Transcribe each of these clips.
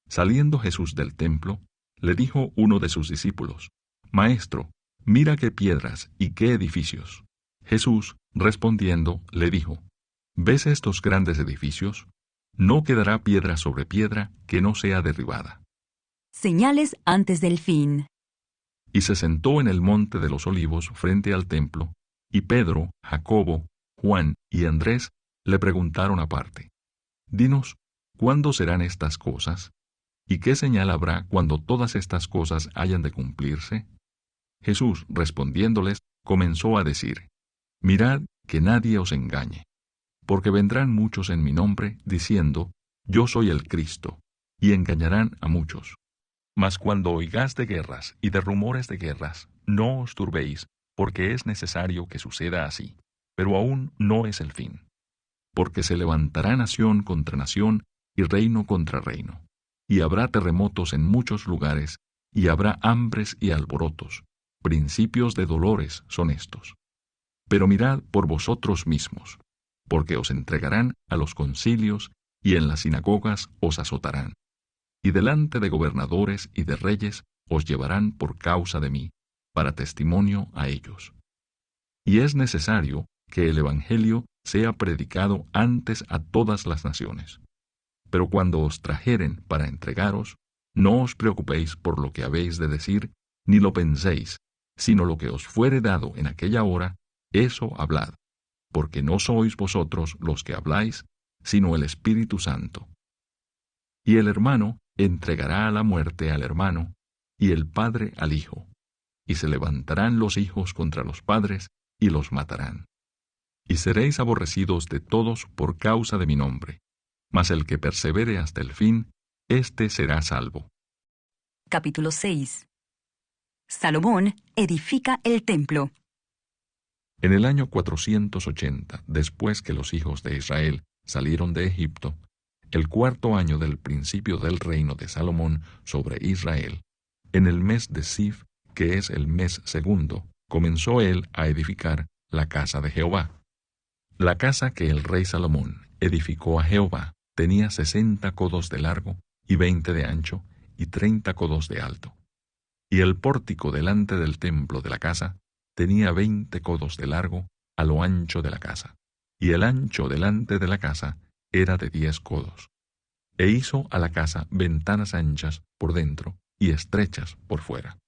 Saliendo Jesús del templo, le dijo uno de sus discípulos: Maestro, mira qué piedras y qué edificios. Jesús, respondiendo, le dijo: ¿Ves estos grandes edificios? No quedará piedra sobre piedra que no sea derribada. Señales antes del fin. Y se sentó en el monte de los olivos frente al templo, y Pedro, Jacobo, Juan y Andrés le preguntaron aparte: Dinos, ¿cuándo serán estas cosas? ¿Y qué señal habrá cuando todas estas cosas hayan de cumplirse? Jesús, respondiéndoles, comenzó a decir: Mirad que nadie os engañe, porque vendrán muchos en mi nombre, diciendo: Yo soy el Cristo, y engañarán a muchos. Mas cuando oigáis de guerras y de rumores de guerras, no os turbéis, porque es necesario que suceda así, pero aún no es el fin. Porque se levantará nación contra nación y reino contra reino, y habrá terremotos en muchos lugares, y habrá hambres y alborotos. Principios de dolores son estos. Pero mirad por vosotros mismos, porque os entregarán a los concilios, y en las sinagogas os azotarán. Y delante de gobernadores y de reyes os llevarán por causa de mí, para testimonio a ellos. Y es necesario que el Evangelio sea predicado antes a todas las naciones. Pero cuando os trajeren para entregaros, no os preocupéis por lo que habéis de decir, ni lo penséis, sino lo que os fuere dado en aquella hora, eso hablad, porque no sois vosotros los que habláis, sino el Espíritu Santo. Y el hermano entregará a la muerte al hermano, y el padre al hijo. Y se levantarán los hijos contra los padres, y los matarán. Y seréis aborrecidos de todos por causa de mi nombre. Mas el que persevere hasta el fin, éste será salvo. Capítulo 6. Salomón edifica el templo. En el año 480, después que los hijos de Israel salieron de Egipto, el cuarto año del principio del reino de Salomón sobre Israel, en el mes de Sif, que es el mes segundo, comenzó él a edificar la casa de Jehová. La casa que el rey Salomón edificó a Jehová tenía 60 codos de largo y 20 de ancho y 30 codos de alto. Y el pórtico delante del templo de la casa tenía 20 codos de largo a lo ancho de la casa, y el ancho delante de la casa era de 10 codos. E hizo a la casa ventanas anchas por dentro y estrechas por fuera.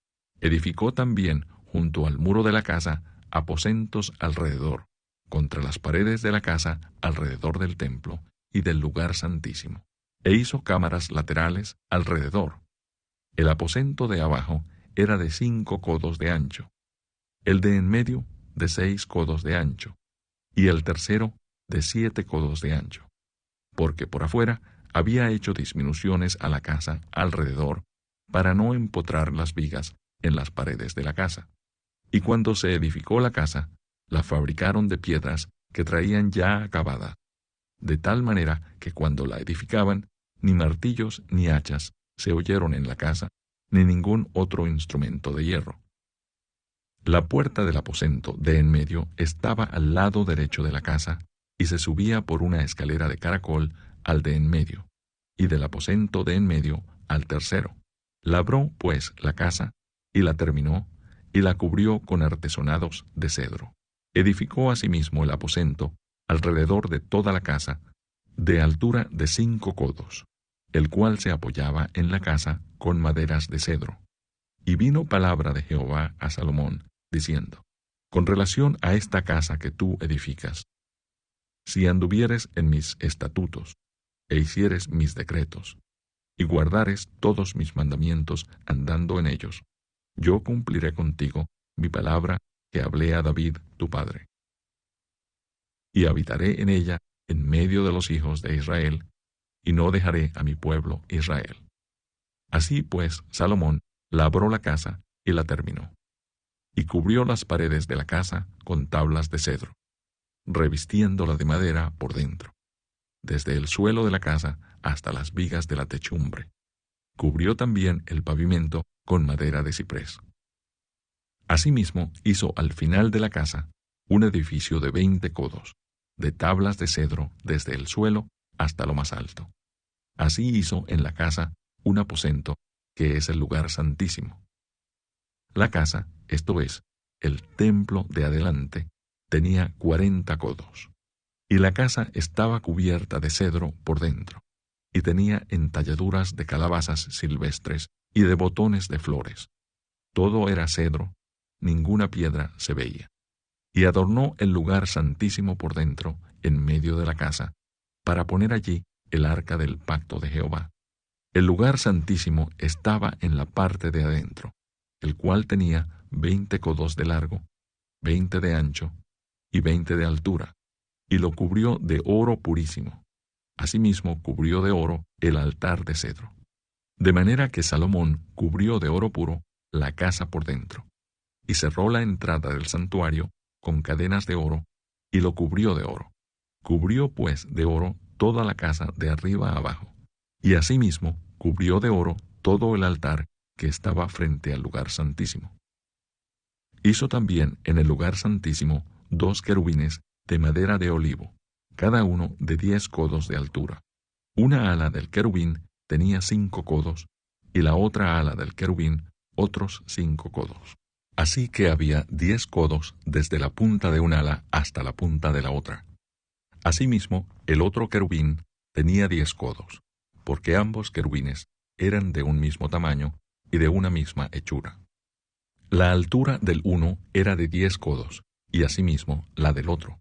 Edificó también junto al muro de la casa aposentos alrededor, contra las paredes de la casa alrededor del templo y del lugar santísimo. E hizo cámaras laterales alrededor. El aposento de abajo era de 5 codos de ancho, el de en medio de 6 codos de ancho, y el tercero de 7 codos de ancho, porque por afuera había hecho disminuciones a la casa alrededor, para no empotrar las vigas en las paredes de la casa. Y cuando se edificó la casa, la fabricaron de piedras que traían ya acabada, de tal manera que cuando la edificaban, ni martillos ni hachas se oyeron en la casa, ni ningún otro instrumento de hierro. La puerta del aposento de en medio estaba al lado derecho de la casa, y se subía por una escalera de caracol al de en medio, y del aposento de en medio al tercero. Labró, pues, la casa, y la terminó, y la cubrió con artesonados de cedro. Edificó asimismo el aposento alrededor de toda la casa, de altura de 5 codos, el cual se apoyaba en la casa con maderas de cedro. Y vino palabra de Jehová a Salomón, diciendo: Con relación a esta casa que tú edificas, si anduvieres en mis estatutos, e hicieres mis decretos, y guardares todos mis mandamientos andando en ellos, yo cumpliré contigo mi palabra que hablé a David tu padre. Y habitaré en ella en medio de los hijos de Israel, y no dejaré a mi pueblo Israel. Así pues, Salomón labró la casa y la terminó, y cubrió las paredes de la casa con tablas de cedro, revistiéndola de madera por dentro, desde el suelo de la casa hasta las vigas de la techumbre. Cubrió también el pavimento con madera de ciprés. Asimismo, hizo al final de la casa un edificio de 20 codos, de tablas de cedro desde el suelo hasta lo más alto. Así hizo en la casa un aposento, que es el lugar santísimo. La casa, esto es, el templo de adelante, tenía 40 codos, y la casa estaba cubierta de cedro por dentro, y tenía entalladuras de calabazas silvestres y de botones de flores. Todo era cedro, ninguna piedra se veía. Y adornó el lugar santísimo por dentro, en medio de la casa, para poner allí el arca del pacto de Jehová. El lugar santísimo estaba en la parte de adentro, el cual tenía 20 codos de largo, 20 de ancho y 20 de altura, y lo cubrió de oro purísimo. Asimismo cubrió de oro el altar de cedro. De manera que Salomón cubrió de oro puro la casa por dentro, y cerró la entrada del santuario con cadenas de oro, y lo cubrió de oro. Cubrió pues de oro toda la casa de arriba a abajo, y asimismo cubrió de oro todo el altar que estaba frente al lugar santísimo. Hizo también en el lugar santísimo 2 querubines de madera de olivo, cada uno de 10 codos de altura. Una ala del querubín tenía 5 codos, y la otra ala del querubín otros 5 codos. Así que había 10 codos desde la punta de un ala hasta la punta de la otra. Asimismo, el otro querubín tenía 10 codos, porque ambos querubines eran de un mismo tamaño y de una misma hechura. La altura del uno era de 10 codos, y asimismo la del otro.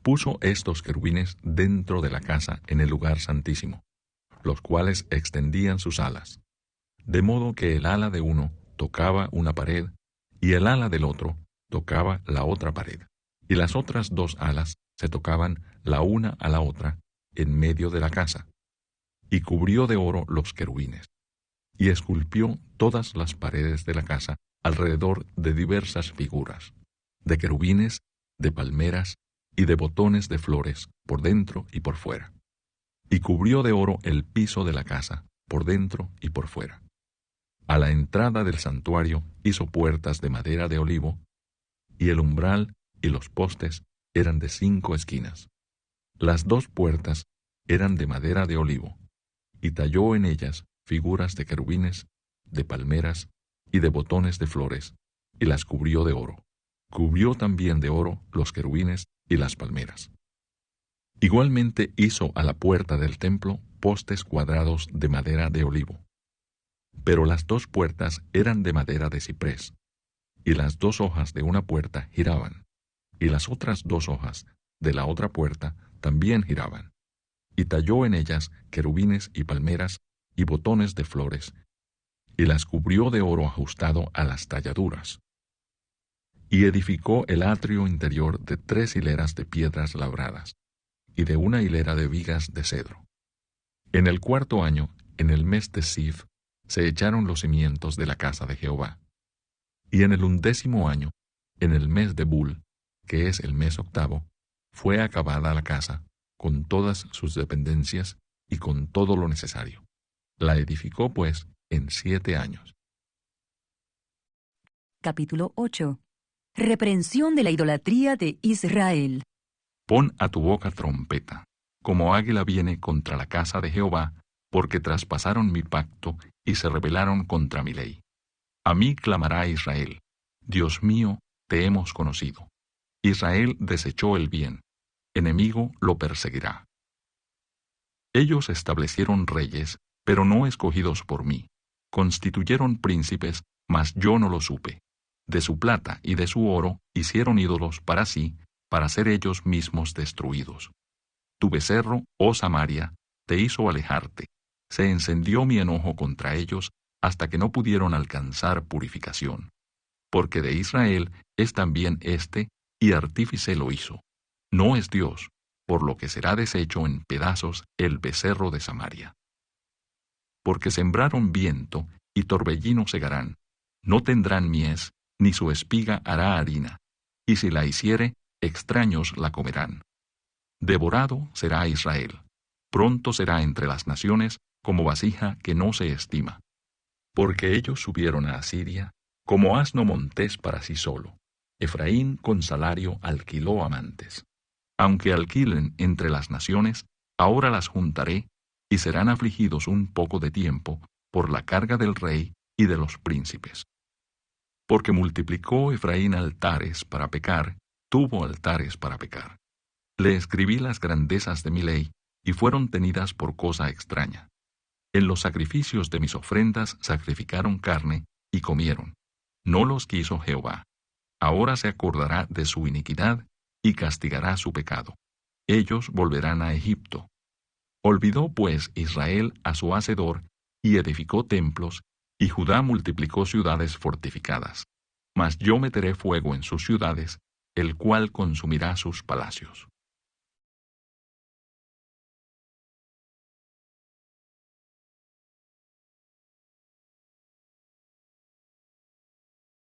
Puso estos querubines dentro de la casa en el lugar santísimo, los cuales extendían sus alas, de modo que el ala de uno tocaba una pared, y el ala del otro tocaba la otra pared, y las otras 2 alas se tocaban la una a la otra en medio de la casa, y cubrió de oro los querubines, y esculpió todas las paredes de la casa alrededor de diversas figuras, de querubines, de palmeras y de botones de flores por dentro y por fuera, y cubrió de oro el piso de la casa por dentro y por fuera. A la entrada del santuario hizo puertas de madera de olivo, y el umbral y los postes eran de 5 esquinas. Las 2 puertas eran de madera de olivo, y talló en ellas figuras de querubines, de palmeras y de botones de flores, y las cubrió de oro. Cubrió también de oro los querubines y las palmeras. Igualmente hizo a la puerta del templo postes cuadrados de madera de olivo. Pero las 2 puertas eran de madera de ciprés, y las 2 hojas de una puerta giraban, y las otras 2 hojas de la otra puerta también giraban, y talló en ellas querubines y palmeras y botones de flores, y las cubrió de oro ajustado a las talladuras. Y edificó el atrio interior de 3 hileras de piedras labradas, y de una hilera de vigas de cedro. En el 4º año, en el mes de Sif, se echaron los cimientos de la casa de Jehová. Y en el 11º año, en el mes de Bul, que es el mes 8º, fue acabada la casa, con todas sus dependencias y con todo lo necesario. La edificó, pues, en 7 años. Capítulo 8. Reprensión de la idolatría de Israel. Pon a tu boca trompeta, como águila viene contra la casa de Jehová, porque traspasaron mi pacto y se rebelaron contra mi ley. A mí clamará Israel: Dios mío, te hemos conocido. Israel desechó el bien, enemigo lo perseguirá. Ellos establecieron reyes, pero no escogidos por mí. Constituyeron príncipes, mas yo no lo supe. De su plata y de su oro hicieron ídolos para sí, para ser ellos mismos destruidos. Tu becerro, oh Samaria, te hizo alejarte. Se encendió mi enojo contra ellos hasta que no pudieron alcanzar purificación. Porque de Israel es también este, y artífice lo hizo. No es Dios, por lo que será deshecho en pedazos el becerro de Samaria. Porque sembraron viento, y torbellino segarán. No tendrán mies, ni su espiga hará harina, y si la hiciere, extraños la comerán. Devorado será Israel. Pronto será entre las naciones como vasija que no se estima. Porque ellos subieron a Asiria, como asno montés para sí solo. Efraín con salario alquiló amantes. Aunque alquilen entre las naciones, ahora las juntaré, y serán afligidos un poco de tiempo, por la carga del rey y de los príncipes. Porque multiplicó Efraín altares para pecar, tuvo altares para pecar. Le escribí las grandezas de mi ley, y fueron tenidas por cosa extraña. En los sacrificios de mis ofrendas sacrificaron carne, y comieron. No los quiso Jehová. Ahora se acordará de su iniquidad, y castigará su pecado. Ellos volverán a Egipto. Olvidó pues Israel a su hacedor, y edificó templos, y Judá multiplicó ciudades fortificadas. Mas yo meteré fuego en sus ciudades, el cual consumirá sus palacios.